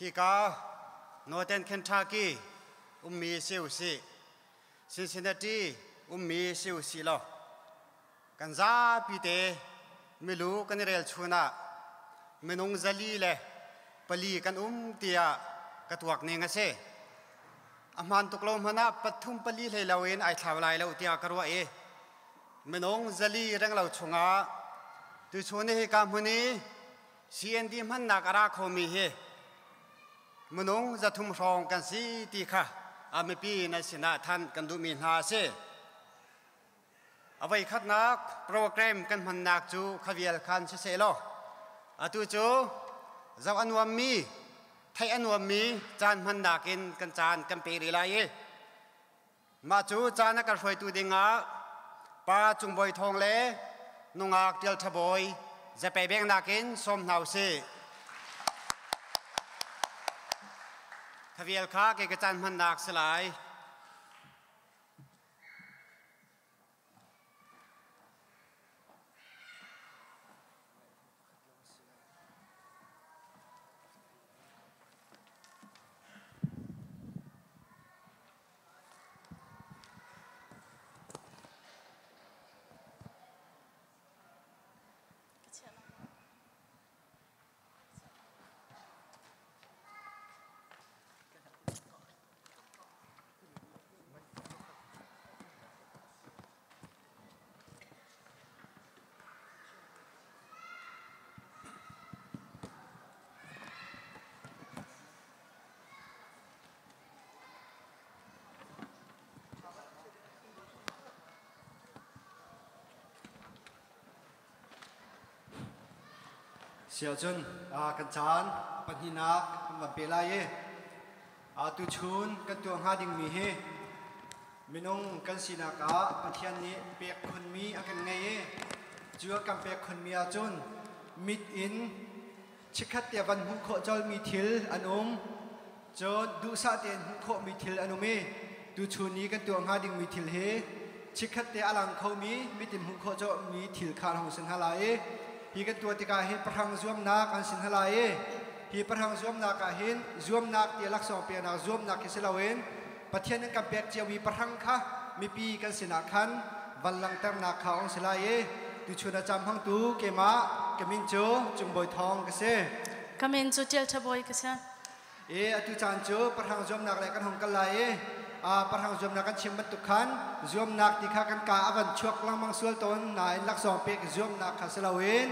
ฮิกาโนเทนเคนทักกี้มีซิวซีซินซินนาตีมีซิวซีโลกันซาปีเตไม่รู้กันเรียลชูน่าไม่นงซาลีเลยปลีกันเตียกระตวกเนงเซ่อามันตุกลมหน้าปฐุมปลีเลยเราเองไอ้ทาวไลเราเตียกระวะไม่นงซาลีเรื่องเราชงอาตัวชวนให้การมันนี้ซีเอ็นดีมันนักอาราคมีเฮไม่นงจะทุ่มรองกันสิตีค่ะอาไม่ปีในสินะท่านกันดูมีหาเซ่เอาไว้ขัดนักโปรแกรมกันมันนักจูขวิลคันเซ่โลอาตุจูเจ้าอันวมีไทยอันวมีจานมันนักินกันจานกันเปรีไลมาจูจานนักการไฟตูดิงาป้าจุงบอยทองเล่นงอักเดียลทบอยจะไปเบ่งนักินสมนาวเซ่ขวิลข้าเกจานมันนักสลายเสียจนกันจานปัญหานักมาเปล่าตุชุนกันตัวหาดิ่งมีเฮมินงกันสินากาปัญหานี้เปียกคนมีอากันไงจัวกันเปียกคนมีอาจนมิดอินชิคัดเตียวันหุ่นโคจลมีทิลอันจนดูซาเตียนหุ่นโคมีทิลอันมีตุชุนนี้กันตัวหาดิ่งมีทิลเฮชิคัดเตียอลังเขามีมิติมหุ่นโคจลมีทิลคานหงสินหาลายฮีกันตัวติกาหินประหังซวมนักอันสินหลายฮีประหังซวมนักหินซวมนักเตียลักษณะเปียนักซวมนักกิสลาเวนปะเทียนกันเปียกเจียวีประหังค่ะมีปีกันสินักขันบัลลังก์เติมนักเขาองสลายตุชนจำพังตูเกมาเกมินโจจุงบอยทองกษเกมินโจเจลทบอยกษตุจันโจประหังซวมนักอะไรกันหงกันลายประหังซวมนักกันชิมบันตุขันซวมนักที่ข้ากันกาอวันชวกลังมังสวลตนนายลักษณะเปียกซวมนักขัสลาเวน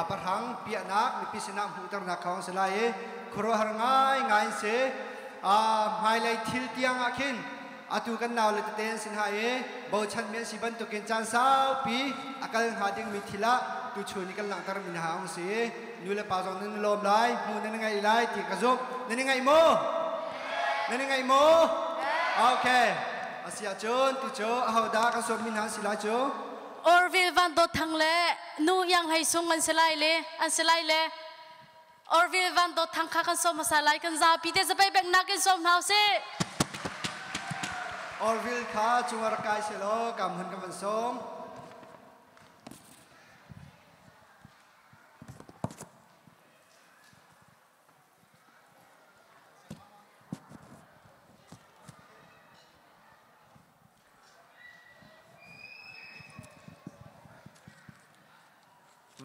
ประหังเปียนักมีพิษณะหูตรนักของสลายครัวหง่ายเสไฮไลท์ทิลเตียงอาคินตุกันนาวเลตเตนสินหายบ่ชันเมียนสิบันตุกินจานสาวปีอาการหาดิ่งมิถิละตุชนิกันหลังตรมินหาองเสนูเลปาจงนึนลมไลมูนั่นไงไลติกระซุบนั่นไงโมโอเคอาเซียจนตุโจเอาดากันสมมินหาสิลาโจออร์วิลวันโดทังเล่นูยังให้ส่งอันสลายเล่ออร์วิลวันโดทังข้ากันสมมาสลายกันซาปีเตจะไปแบ่งนักกันสมเฮาสิออร์วิลข้าจุงอร์กายเสโลกำหันกำมันสม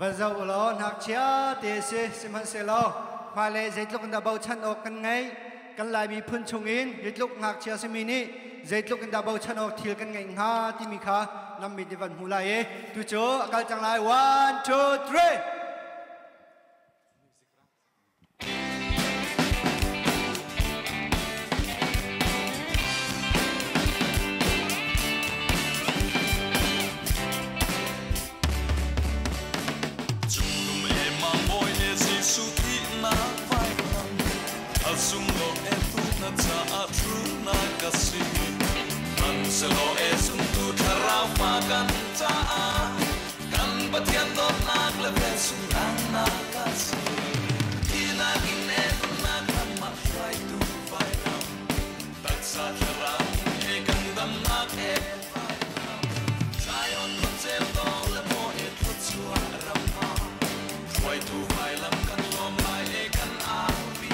วันเจ้าอุลอนักเชียเตเซสิมันเซโลมาเลเจตลุกกันดาบชันออกกันไงกันลายมีพื้นชงอินเจตลุกนักเชียสมินีเจตลุกกันดาบชันออกทิลกันไงฮาที่มีข้านำมีดิวันหูลายตุโจอาการจังไล one two three Sungo etu na taatu na kasi Anselo esuntu tarau makan taa Kan batian tot nak leben sunang na kasi Kila ine nak ramat fai tu fai ram Tak sa terang e gandam nak e fai ram Zion hotel do le mo e tutsua rama Fai tu fai lam kan lom lai e kan api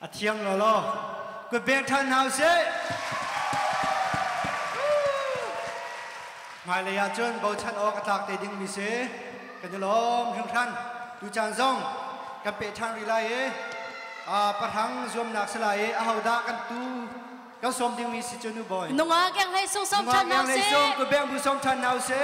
อาเทียงล้อก็เบงทันเฮาเซ่หมายเลยอาจนเบาชันออกตากเตดิ้งมีเซ่กันจะล้อมทั้งท่านดูจานซองกันเปทันรีไลปะทังซวมหนักสลายเอาดากันตูก็สมดิ้งมีสิจนูบอยนุ่งอาแกงให้ส่งสมทันเฮาเซ่ก็เบงบุษมทันเฮาเซ่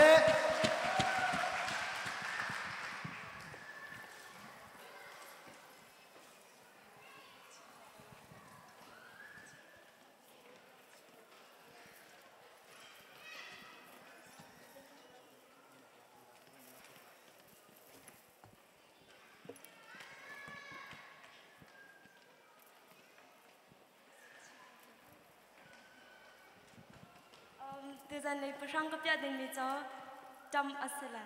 từ giờ này bữa sáng cấp gia đình mình cho chăm asila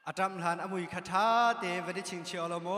อาจารย์หลานอมุยคาถาเตวันที่ชิงเชียวละโม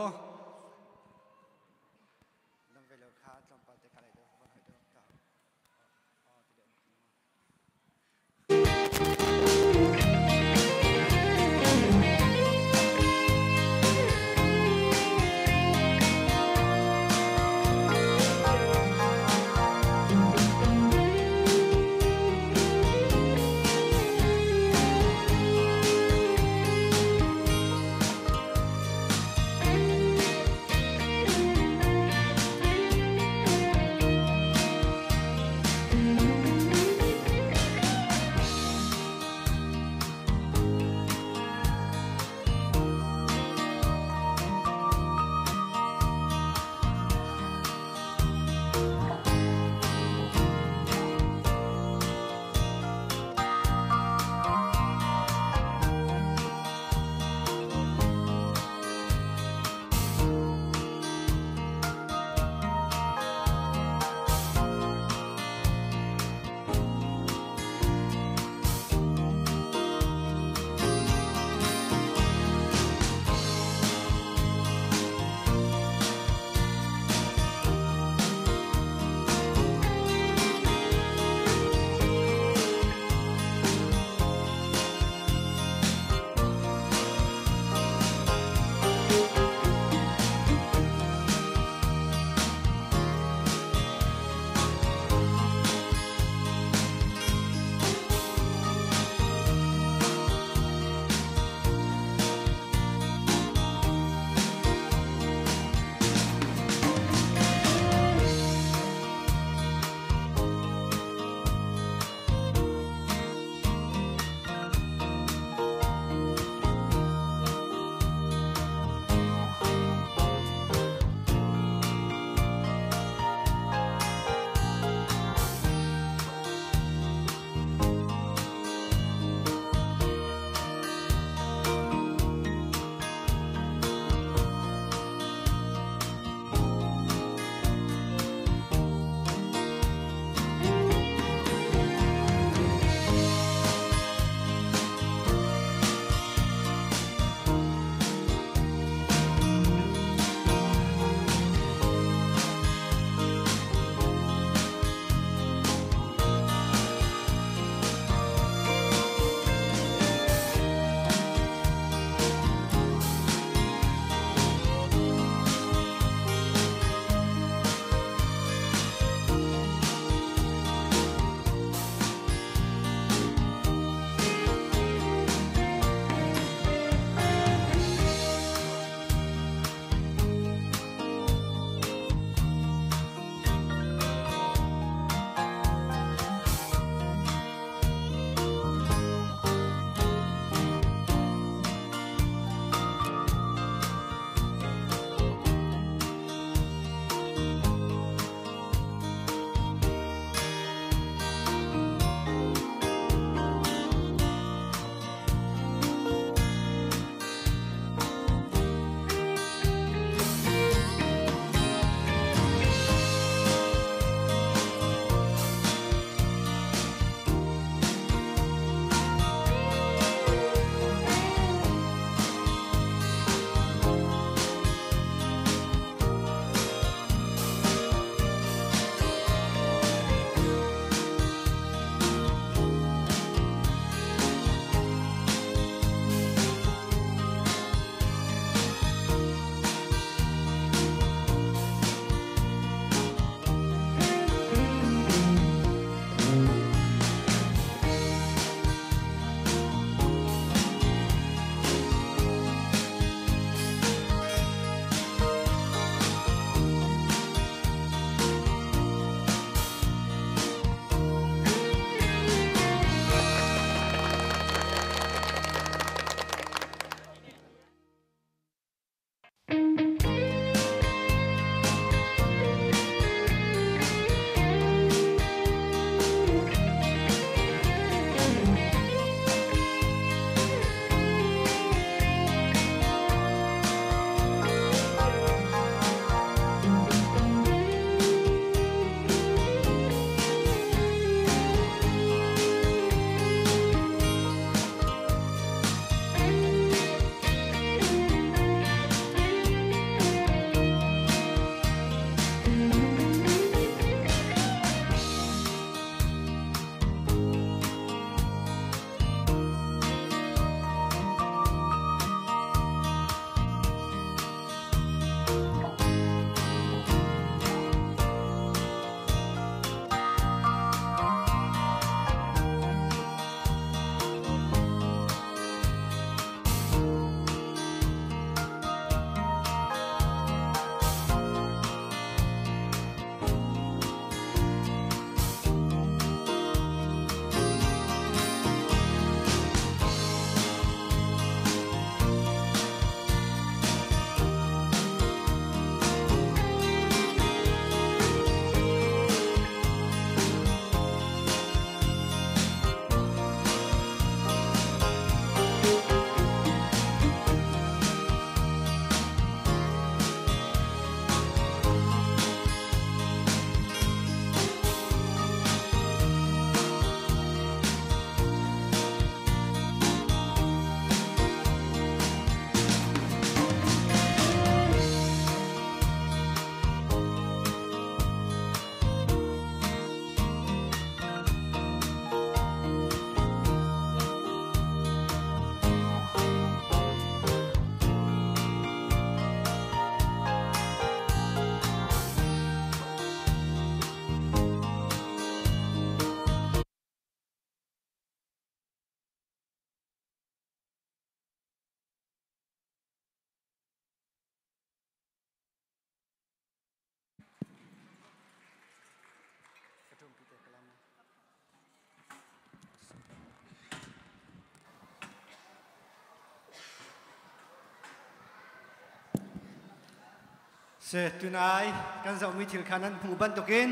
se tunai kan zau mi thil khanan mu ban tokin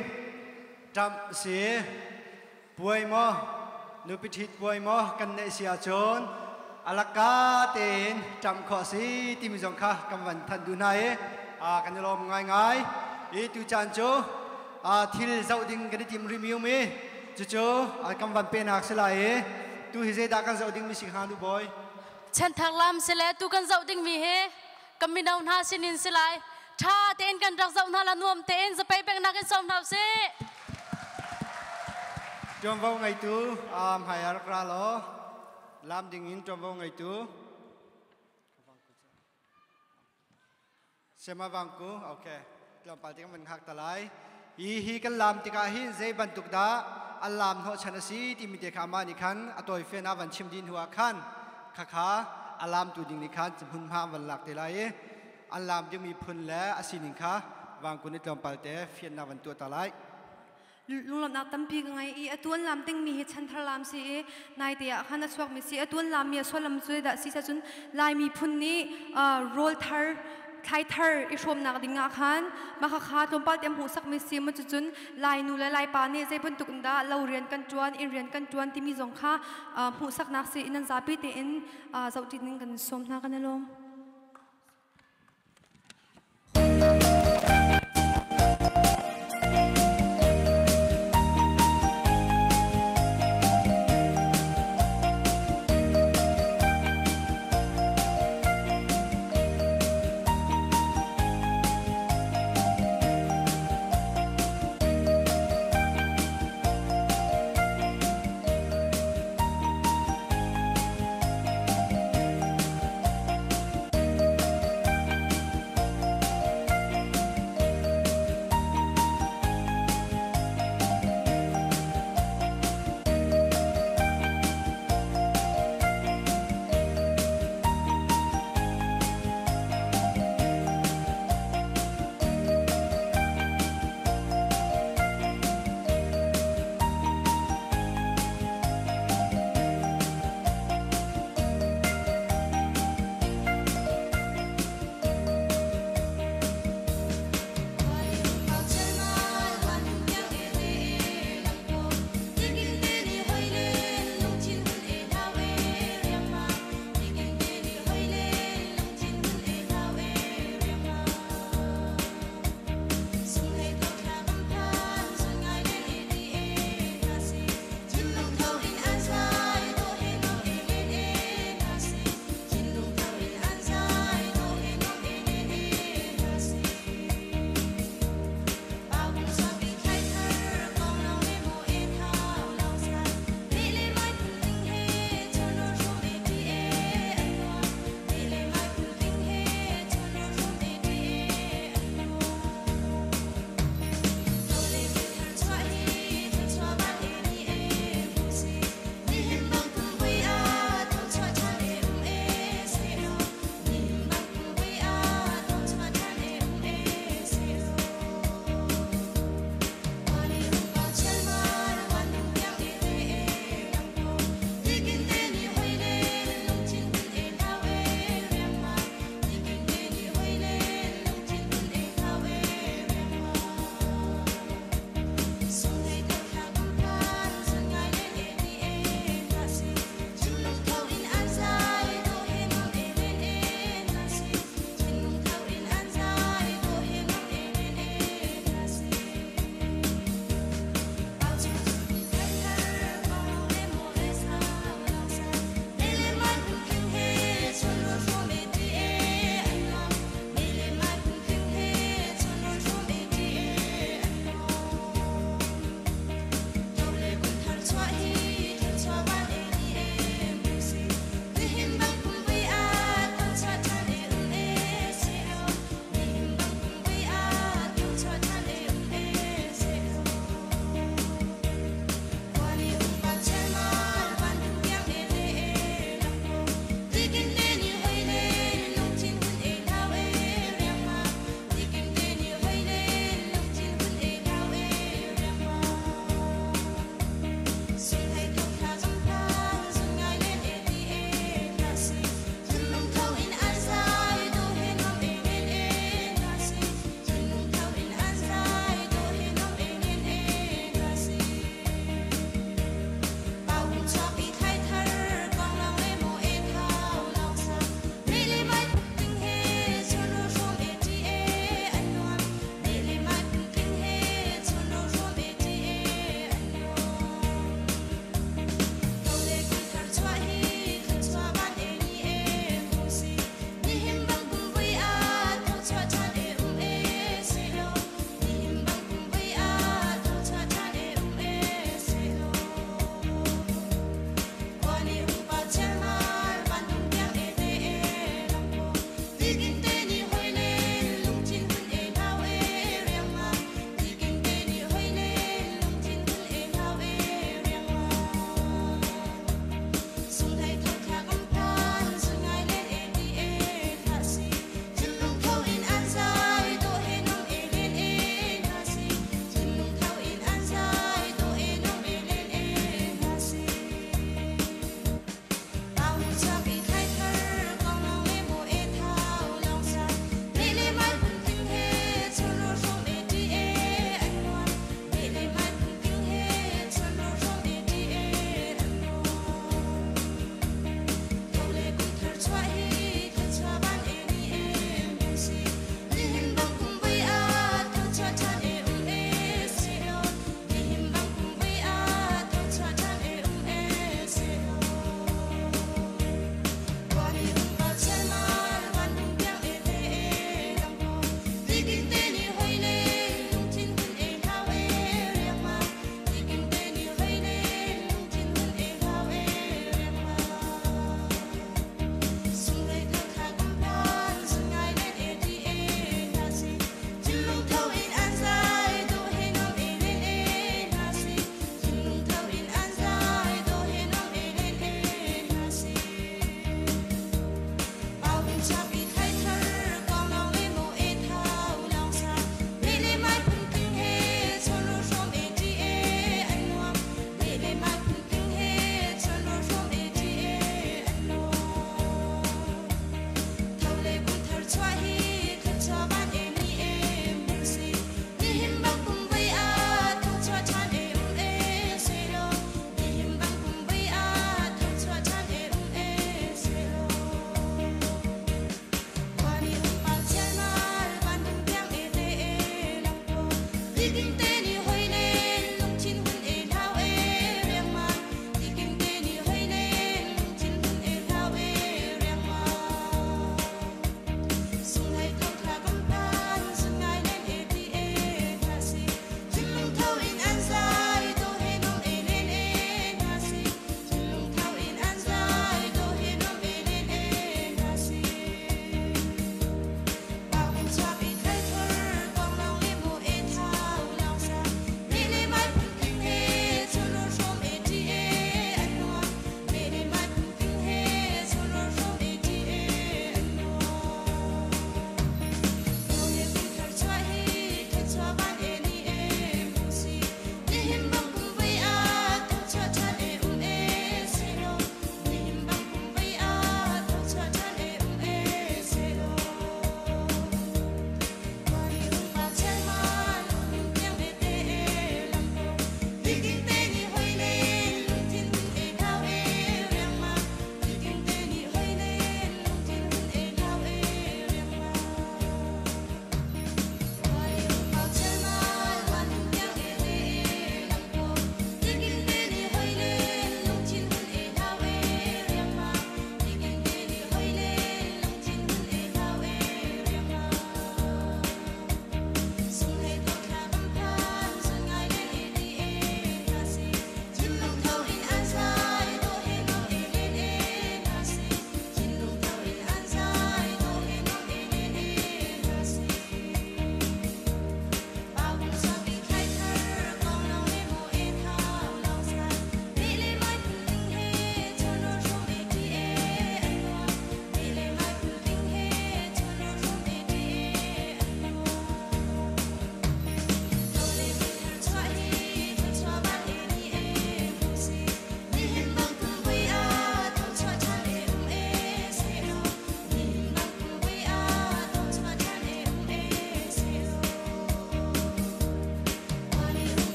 tam se puai mo nu pithit puai mo kan ne sia chon alaka ten tam kho si tim jong kha kam van than du nai kan lom ngai ngai i tu chan cho thil zau ding kan tim review mi chu chu kam van pe nak selai tu hi ze da kan zau ding mi sing han du boy chen thak lam se le tu kan zau ding mi he kam mi nau na sinin se lai tha ten kan rak zau na la nuam ten za pai bek na kan som nau se trong vòng ngày tu hai ra lo làm đình in trong vòng ngày tu xem mà vang ku ok làm bài tiếng mình học ta lại hi kan làm tika hi dây ban tuk da an làm ho chana si ti mi te khama ni khan atoi fe na van chim din huwa khan kha kha alam tu ding ni khan chhun ma van lak te lai an làm ding mi phun la asin kha wang ku ni tlom pal te fian na van tu ta lai lung lam nak tampi ka ngai i atuan lam ting mi hi chan thar lam si nai te khana chwak mi si atuan lam mi so lam chu da si sa chun lai mi phun ni roll thar khai thar i shom nak dinga khan ma kha kha tlom pal tem hu sak mi si ma chu chun lai nu la lai pa ne zai pun tuk da lo rian kan chuan in rian kan chuan ti mi zong kha hu sak nak si inan zapi te in zau ti ning kan som na kan lom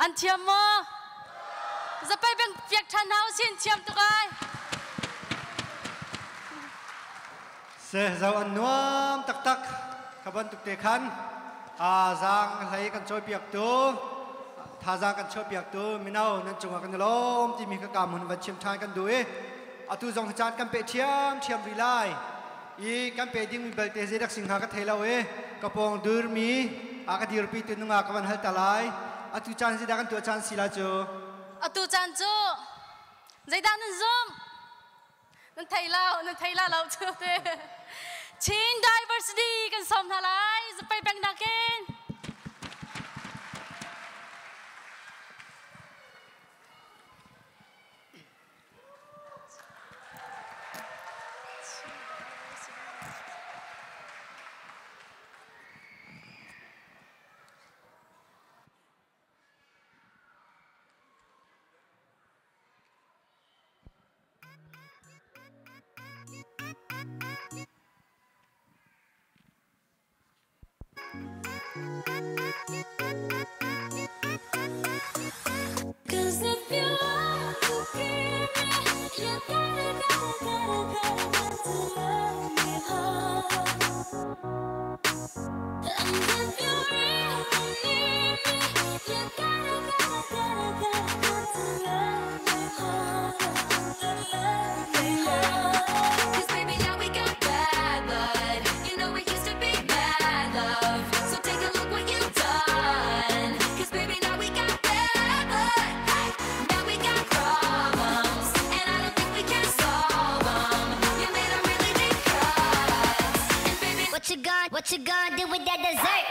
อันเทียมมอจะไปเป็นเปียกทันเฮาสินเทียมตุกายเสียเจ้าอันนวมตักขบันตุกเตคันจางไหลกันช่วยเปียกตัวท่าจางกันช่วยเปียกตัวมินเอานั่นจงกันล้มที่มีกรรมหุ่นวันเชียมชานกันด้วยตุจงจานกันเปเทียมรีไลอีกันเปดิ้งมีเบลเตเซดักสิงหากันเทลากระปองดูร์มีกดีรปีตุนุงกันฮัลตาไลตุจานสิดักันตัวจานศิลาโจตุจานโจใจด้านนั้นซุ่มนั่นไทยลาวเราเชื่อเต้ชิน diversity กันสมทลายจะไปแบ่งนักเก็นWhat you gonna do with that dessert?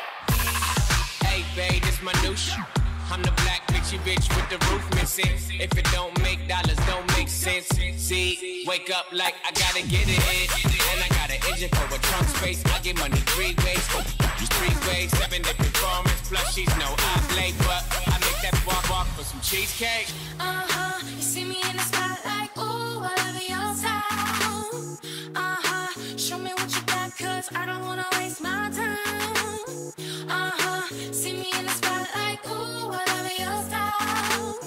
Hey, babe, this my new shit. I'm the black bitchy bitch with the roof missing. If it don't make dollars, don't make sense. See, wake up like I gotta get it in. And I got an engine for a trunk space. I get money 3 ways. 3 ways, 7 different formats. Plus, she's no oblate, but I make that walk for some cheesecake. You see me in the spotlight, ooh, whatever your style. Show me what you got, cause I don't wanna waste my time. See me in the spotlight, ooh, whatever your style.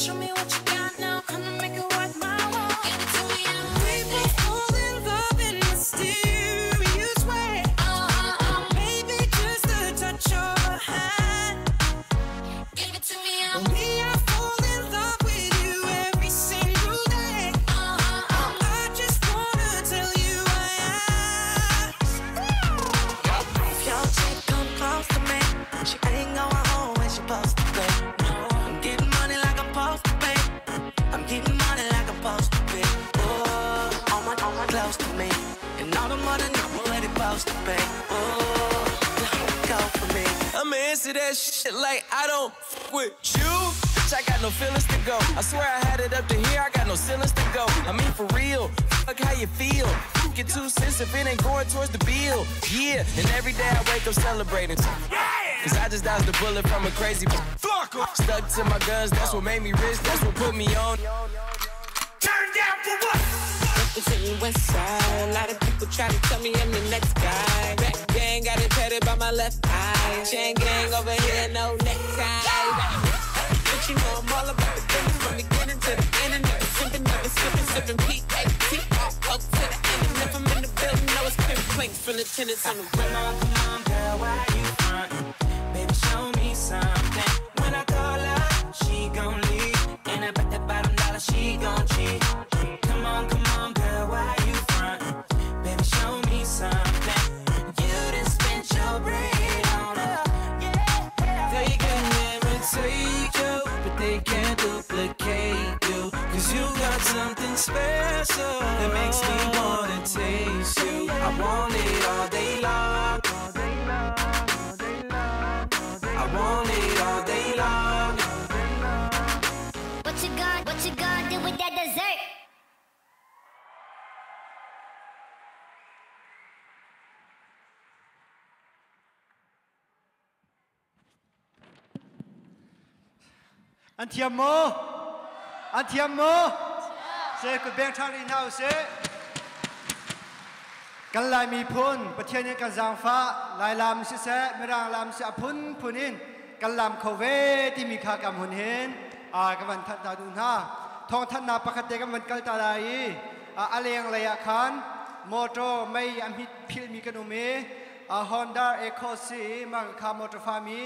Show me what you got now, come and make it worth my while. Give it to me now. We both fall in love in mysterious way. Maybe just a touch of a hand. Give it to me now. Me, I fall in love with you every single day. I just wanna tell you I ask. If your chick come close to me, she ain't going home when she supposed to be. No, I'm getting money like I'm supposed to be. I'm getting money like I'm supposed to be. Oh, all my close to me, and all the money I'm already supposed to be. Oh, go for me. I'ma answer that shit like I don't with you. Bitch, I got no feelings to go. I swear I had it up to here, I got no ceilings to go. I mean for real, fuck how you feel. Get 2 cents if it ain't going towards the bill. Yeah, and every day I wake up celebrating. Cause I just dodged the bullet from a crazy stuck to my guns, that's what made me rich, that's what put me on. Turn down for what? Representing West Side. A lot of people try to tell me I'm the next guy. Back gang got it tatted by my left eye. Chain gang over here, no necktie. But you know I'm all about the business from beginning to the ending. Never sipping, sipping P-A-T. Up to the end. And if I'm in the building, know it's pinpoints from the tenants on the rim. Come on, girl, why you frontin'? Baby, show me something. When I call her, she gon' leave. And I bet that bottom dollar she gon' cheat. Come on, girl, why you frontin'? Baby, show me something. You done spent your bread on her. They can imitate you, but they can't duplicate you. Cause you got something special that makes me wanna taste you. I want it all day long. I want it all day long. What you gonna do with that dessert? Antiamo, say good bang tang in house. Kan lai mi phun, ประเทศนี้กันจางฟ้าลายลามสิเสะไม่ร่างลามสิอพุนพุนิน กันลำเขาเวที่มีค่ากำหุ่นเห็นกันวันทัดตาดูหน้าทองทัดนาปกติกันวันกัลตาไลอะไรอย่างไรคันมอเตอร์ไม่อันพิลมีกันเมHonda Accord สีมังคามอเตอร์ฟามี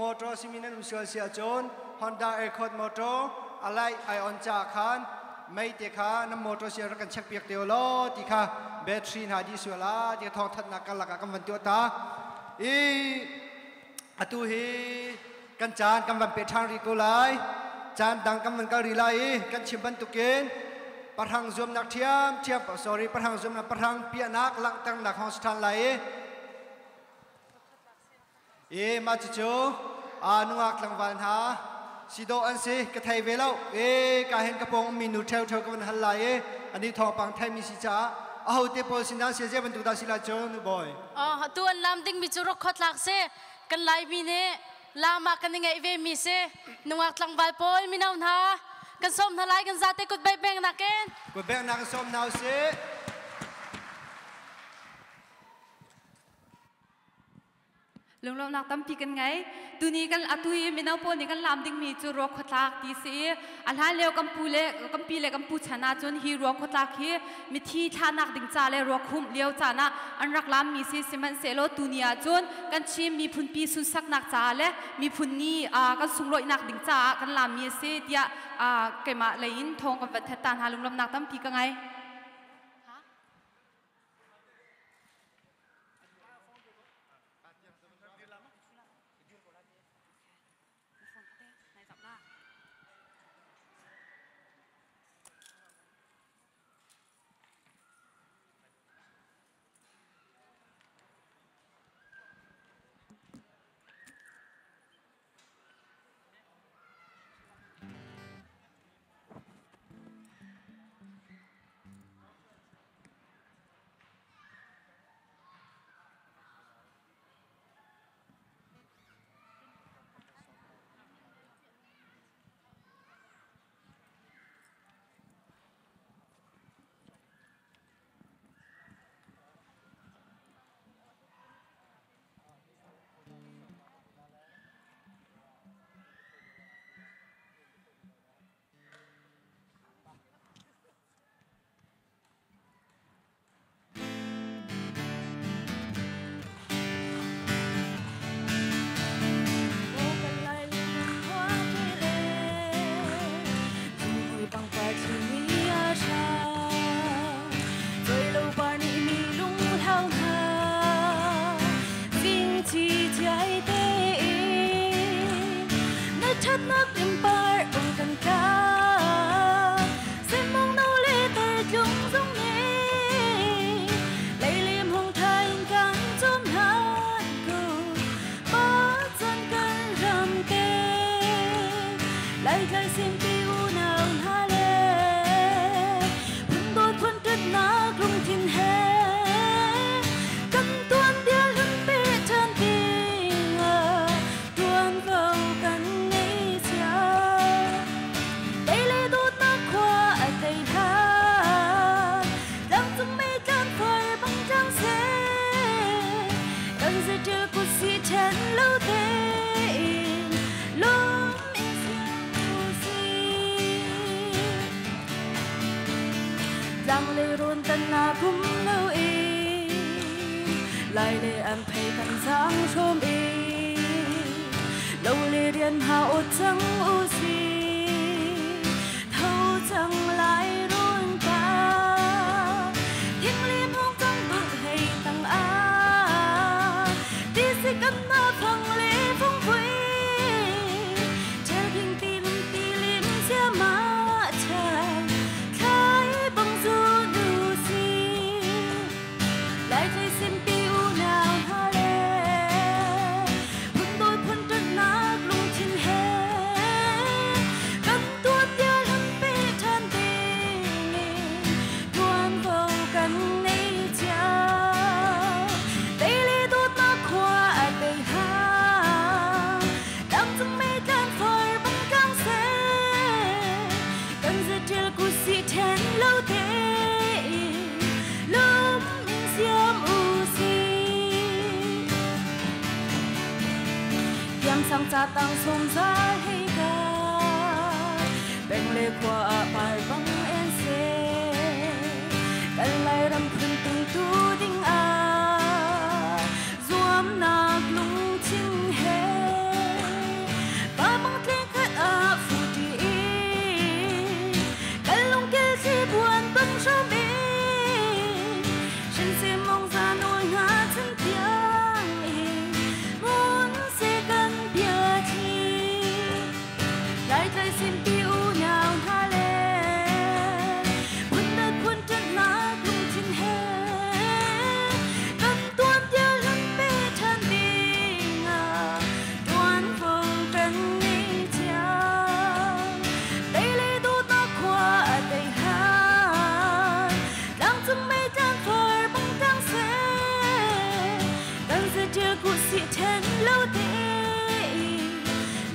มอเตอร์ซิมินันอุศเสียจน Honda Accord มอเตอร์อะไรไอออนจากคันไม่เตะขาน้ำมอเตอร์เสียรักันเช็คเปียกเดียวล้อที่ค่ะแบตเตอรี่หาดีสุดละที่ทองทัดนักกันหลักกันวันตัวตาตุฮีกันจานกันวันเป็ดทางรีโกไลจานดังกันวันการีไลกันชิบันตุเกนประทังzoomนักเทียมsorry ประทังzoomนักประทังเปียนักหลังตั้งหลักของสถานไลมาจิโจนัวกลางวันหาสิโดอันซีกระไทยเวลากาเห็นกระโปรงมีนูเทลกันหันไลอันนี้ทองปังไทยมีสิจ้าเอาเตปอลสินาเสียเจ็บเป็นตุดาสิลาโจนูบอยตัวอันลำดิ้งมีจุรกขดหลักเสกันไลมีเนลามากันยังไงเวมีเสนัวกลางวันปอยมีนาวนากันส้มทลายกันซาเตกุดใบแบงนักเกนกุดแบงนักส้มนาวเสลุงเรานักตั้มปีกันไงตัวนี้กันตุยมีน้าปนนี่กันลำดิ้งมีจุรกขดหลักที่เสียอันหาเลวกัมพูเล่กัมปีเล่กัมพูชนะจนฮีรวขดหลักฮีมีที่ท่านักดิ้งจ่าเล่รวคุ้มเลี้ยวจ่านะอันรักลำมีเสียมันเซโลตัวนี้จนกันชิมมีพุนปีสุสักนักจ่าเล่มีพุนนี้กันสุงโรยนักดิ้งจ่ากันลำมีเสียเดียเกี่ยมาเลยอินทองกับวัฒนธรรมหาลุงเรานักตั้มปีกันไงHãy subscribe cho kênh Ghiền Mì Gõ để không bỏ lỡ siam sang cha tang som za hei ka beng le kwa par bang en se kan lai ram khun tung tu ding a zuam nak lung ching he ba bang tle khat a fu ti kan lung ke si buan bang sho me shin se mong za noi nga chen piang muốn se kan bia thi lai thai sim pi u nhào tha le phun đất phun chân na lung chin he kan tuan tia lung pe chan ding a tuan phong kan ni cha đây lê tu ta qua đây ha đang chung mây tan phơi bông trăng se kan se chưa cụ si chen lâu te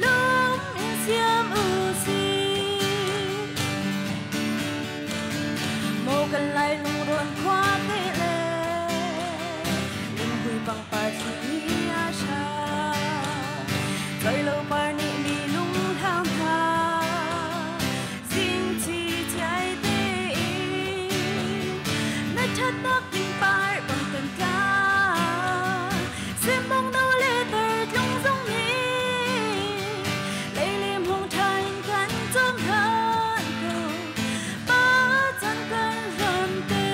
lom in siam u si mo kan lai lung ron kwa te le lim hui bang pa chi ni a sha kai lo par ni li lung thang tha sing chi chai te na chat tak ding par bang kan ka sim bong đâu lê tờ trong giống ni lấy liềm hồng thành cánh trong thân cầu ba chân cơn rộn tê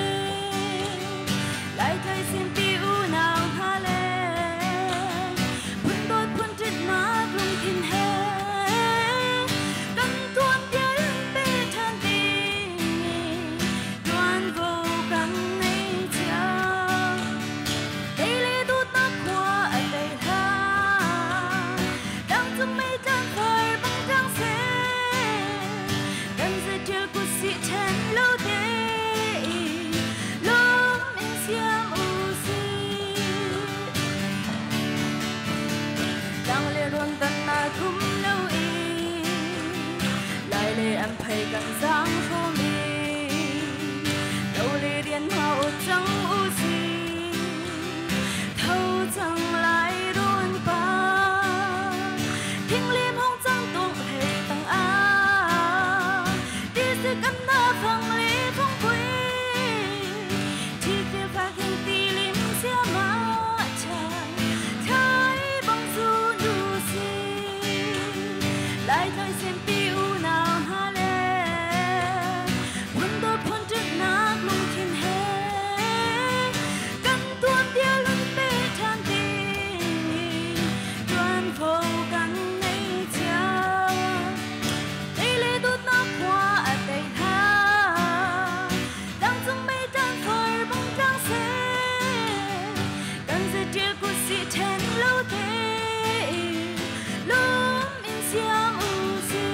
lại thấy sim piu nào tha lê phun đôi phun trên má lung thiên hè cánh tuôn tiếng bê than tình đoan vô cánh ấy chăng đây lê tu ta qua ở đây ha đang chung mây tan phơi băng trăng se gần giờ chiều của si chen lâu thế lom in siam u si đang lê ruộng tân na thum lâu y lại lê ăn phây gần giang phô mi đâu lê điên hậu trắng u si thâu chẳng lại đôn ba thiên liêm hong trăng tung hệ tăng a đi sẽ cắn ta phẳng lý phong quy chỉ kia phát hiện tì lim xia ma chan thái băng du du si lại thấy xem piu nào ha lê phun đôi phun trên nát lung thiên hè căn tuôn tia lưng bê than tình đoan vô căn ấy cha đây lê tu ta qua ở đây ha đang chung mây tan phơi bông trăng se cần giờ chiều của si chen lâu thế lom in siam u si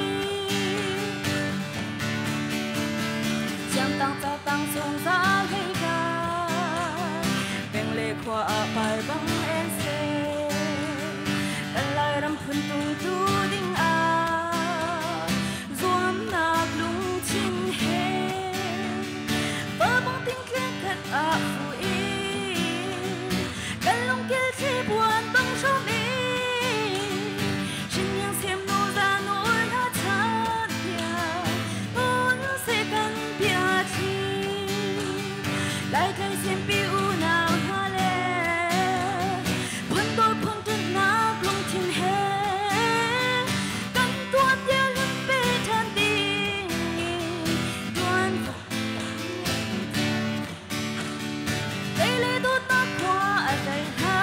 Siam tang cha tang song za hei ka beng le kwa a par bang en se kan lai ram phun tung tu ding a zuam nak lung chin he ba bang ting khen khat a fu i kan long kel khi buan bang sho mi shin yang siam no za no na chan ya muốn se kan pia chi lại thấy sim piu nào ha lê phun đôi phun trên nát lung thiên hè căn tuôn tia lưng bê than tình đoan đây lê tu ta qua ở đây ha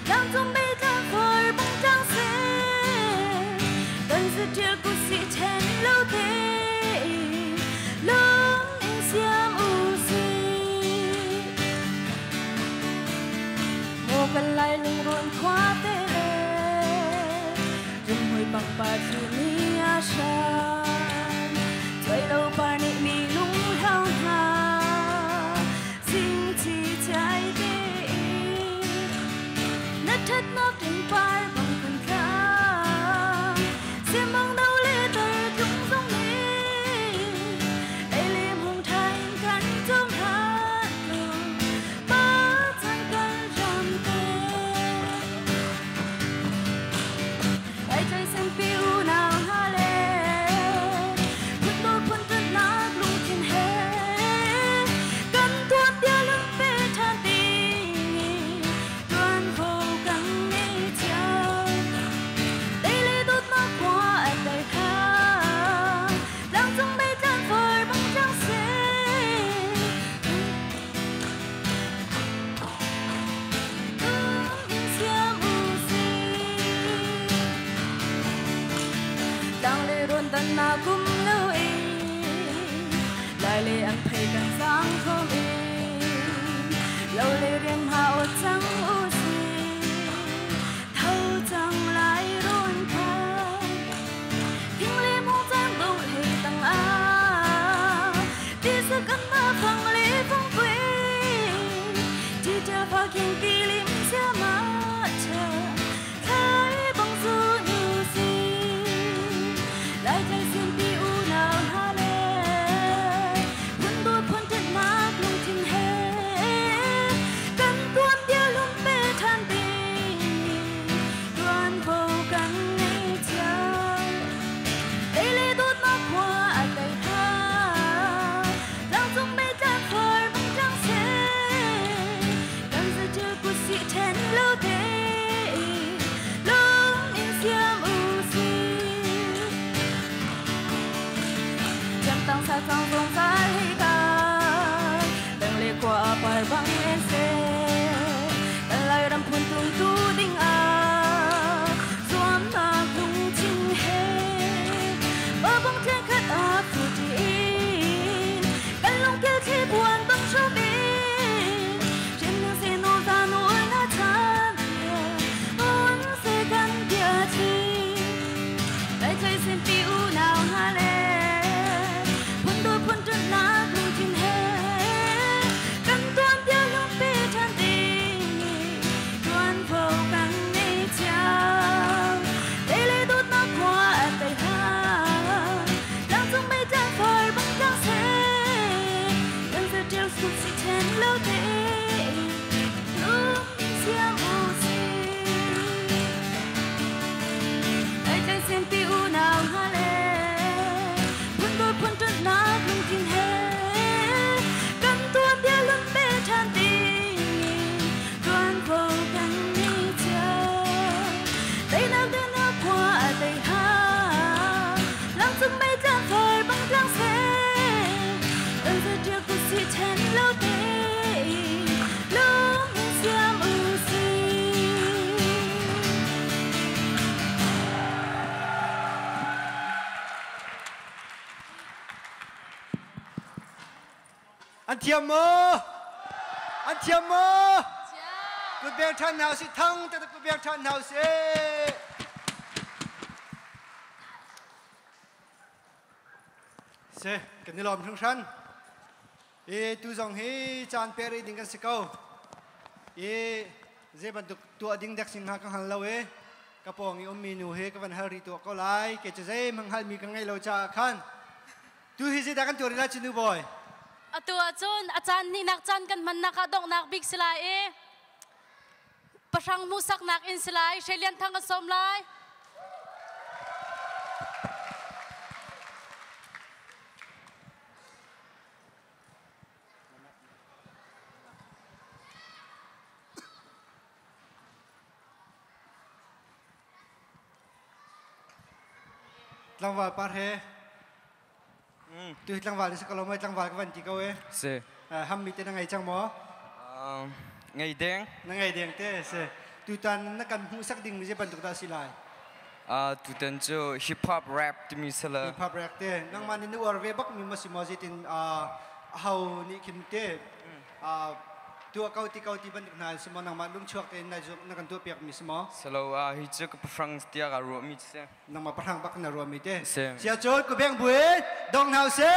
đang trong bê than phơi bông trăng se cần giờ chiều của si chen lâu thế lom in siam u si mo kan lai lung ron khwa te le rum hui bang pa chu ni a shan choi lo pa ni mi lung hao ha sing chi chai te na that nok tin par bang kan ka sim mong đâu lê tờ chung giống ni đây liềm hồng thành cánh trong hát đường ba chân cánh rằm tê na kum lo e lai le an thei kan sang khom e lo le riam ha o chang u si thâu chang lai ron kha thing le mo chang dong he tang a ti sa kan ma phang le phang quê ti cha pha king ti lim sia ma cha khai bang zu nu si lai chai sim pi u nào ha le phun đôi phun chân na lung tin he kan tuam dia lum pe than ti tuan vô kan nei cha đây lê đốt na qua a tay ha lang dung mê tan phơi băng trăng xe kan sa chưa cu si chen lâu thế lung in xiêm u si chẳng tăng sa trong vùng sai ca đừng lê qua bài băng en xe đừng lại đâm phun tung tu đinh a zoom na lung chinh he bờ băng thiên khát a phụ tin kan long kia khi buồn băng số bin trên đường xe nô ra nỗi na chan ôn xe kan kia chi lại chơi xem piu nào ha le phun đôi phun chân na lung chinh he kan tuam dia lung pe than tình tuan vô kan nei chao đây lê đốt na qua tay ha lang dung mây tan phơi băng trăng xe kan sa treo su si chen lâu thế lung in xiêm u si ai chạy xem piu nào ha le phun đôi phun chân na lung chinh he kan tuam dia lung pe than tình tuan vô kan nei chao đây nào đưa nó qua tay ha lang dung mây tan phơi băng trăng xe kan sa treo cu si chen lâu thế lung in xiêm u si anh thiam mơ cứ bé thân nào sẽ thăng tới cứ bé thân nào sẽ cái này làm thằng săn tu dòng hi chan pe ri ding kan se ko je ban tu ding dak sing ha kan hal lo ka pong i mi nu he ka van hari tu ko lai ke je mang hal mi kan ngai lo cha khan tu hi je da kan tu ri la chinu boy atua chun achan ni nak chan kan man nak adong nak big silai e pasang musak nak in silai shelian thang som lai lang wal par he tu lang wal se ko lo mai lang wal ka van ti ko se ham mi te na ngai chang mo ngày đen na ngai deng te se tu tan na kan hu sak ding mi je ban tu da silai tu tan cho hip hop rap ti mi sala hip hop rap te nang man ni or ve bak mi ma si mo je tin how ni kim te tu kau ti ban na se mo nang ma lung chuak te na jo na kan tu piak mi se mo salo hi chu ka prang stia ga ro mi se nang ma prang bak na ro mi te se sia chot ko beng bue dong hau se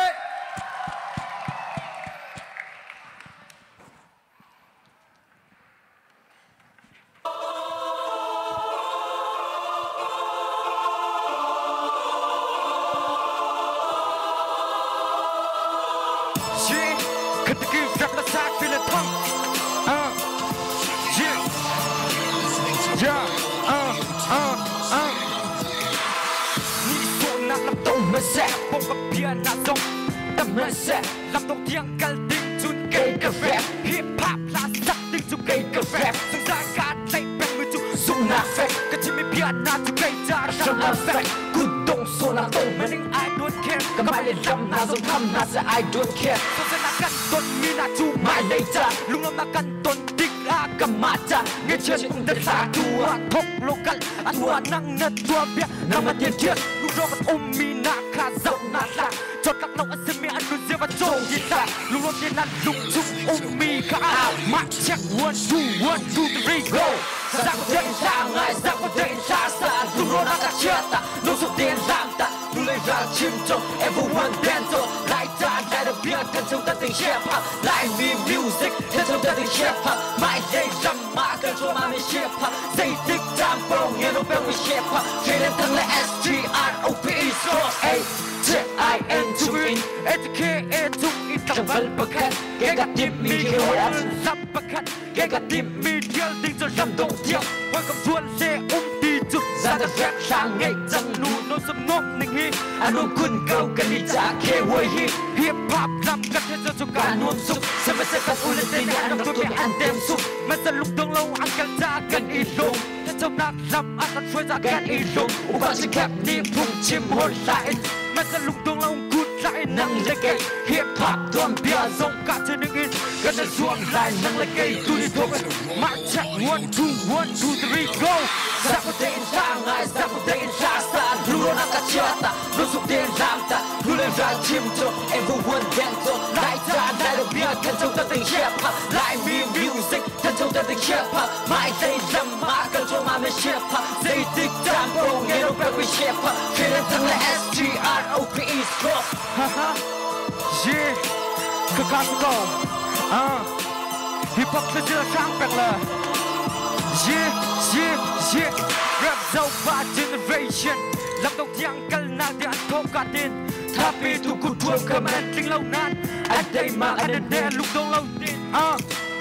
làm tông tiếng cal tiếng chun cây cà phê hip hop là sắc tiếng chun cây cà phê sung ra cả tay bèn mới chun sung na phê cái chim bị na chun cây ra sung na phê cú đông số na đông mà nhưng I don't care cái mai lên lâm na giống thăm na sẽ I don't care tôi sẽ là căn tuần mi na chu mai lấy ra lung lâm na căn tuần đích kemata ngecen undesa tua thok lokal atua nang na tua bia nama dia dia lu robat umina kazau nasa jotak lau asemi anu zeva chong kita lu robin nan lung chung umi ka mat check 1 2 1 2 3 go Zaku den sangai zaku den sasa lu rona ka chata lu su den lamta lu le ra chim chong everyone dance like that that bia kan chung ta ting share pop like me music kan chung ta ting share pop my day jam ma kan chung ma me share pop say tik tam bong you know bang we share pop train thang la SGROPE so A J-I-N to win A-T-K-A to in tambal bakat Kaya tim mi kiwan Sam bakat Kaya tim mi dial ding cho ram dong dial Hoa cầm chuan xe ti chuk Ra da rap sang ngay chẳng nụ Nó sâm ngốc ninh hi Anu kun kau kan ni cha ke woi hi Hip hop ram kat he cho ka nuam suk Sama se kat ulit ni anam tu mi antem suk Masa luk dong lau angkal cha kan ilong Trong nạc ram akan chuan cha kan ilong Ukan si kap ni phung chim hôn lại Masa lung tung long cút lại nâng lấy cây hip hop tuần bia rộng cả trên những in gần đến xuống lại nâng lấy cây tu đi thuộc mãi chắc 1 2 1 2 3 go ra có thể ra ngài ra có thể ra xa lu lo naka chata lu sụp tiền làm ta lu lên ra chim cho everyone dance lại ra lại được bia thân trong ta tình hip hop lại me music thân trong ta tình hip hop mãi đây làm mà cần cho mà mình hip hop dây tích tam bro nghe đâu phải hip hop khi lên thằng là SGROPE Scrub haha yeah Kakasko hip hop sẽ chưa sang bẹt là yeah rap dâu ba generation làm đầu tiên cần nào để ăn thô cả tiền tapi tu ku tuang kemen ting lâu nan anh đây mà anh đây lúc đông lâu tiền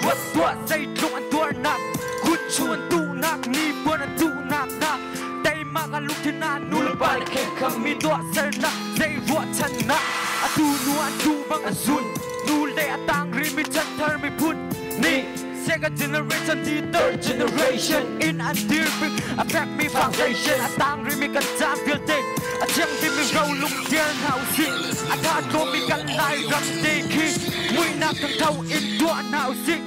buat tua dây lúc anh tua nát good chuan tu nát ni buat anh tu nát nát đây mà anh lúc thiên an nu lepas ke kami tua serna dây ruat chana atu nu atu bang azun nu le atang rimi chantar mi put ni second generation the third generation in a dear big affect me foundation atang rimi kan jam feel day a chang tim mi roll lung dear now see a ta to mi kan lai ram day ki mui na kan thau in tua now see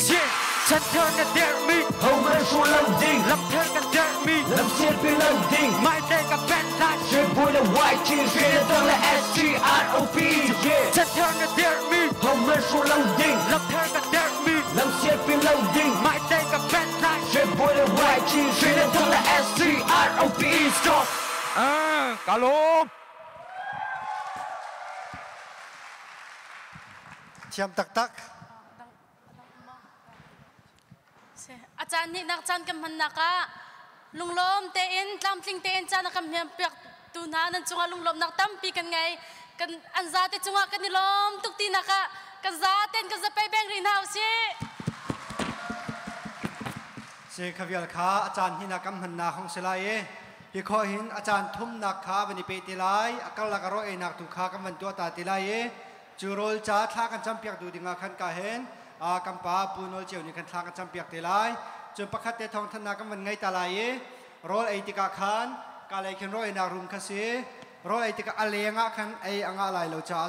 shit chantar na dare me home and so loading lam thar kan dare me lam shit be loading my day ka bad life shit boy the white cheese shit on the SGROPE yeah chantar na dare me home and so loading lam thar kan dare me lam shit be loading my day ka bad life shit boy the white cheese shit on the SGROPE stop cả lốm Thiam tak tak อาจารย์นี่นักจันกันมันนักะลุงลมเตอินลำสิงเตอินจานนักเมียเปียกตูนานั่นจุงลุงลมนักตั้มปีกันไงกันอันซาเตจุงกันนี่ลมตุกตีนักะกันซาเต้นกันจะไปแบงรินเฮาสิเสกขวิลขาอาจารย์หินักมันนาของเสลายพี่ขอหินอาจารย์ทุ่มนักขาวันนี้ไปตีลายอากาศละกระโรเอนักตุขากันวันตัวตาตีลายจูโรลจ้าท่ากันจำเปียกดูดิ่งขันกาเห็นกัมปาปูนอลเจียวนี่กันทางกันจำเปียกเตลายจนประคัตเตทองธนากันวันไงตาลายรอไอติกาขันกาเลยขันรอไอนารุมคาซีรอไอติกาอเลงะขันไออ่างอะไรเราจ้า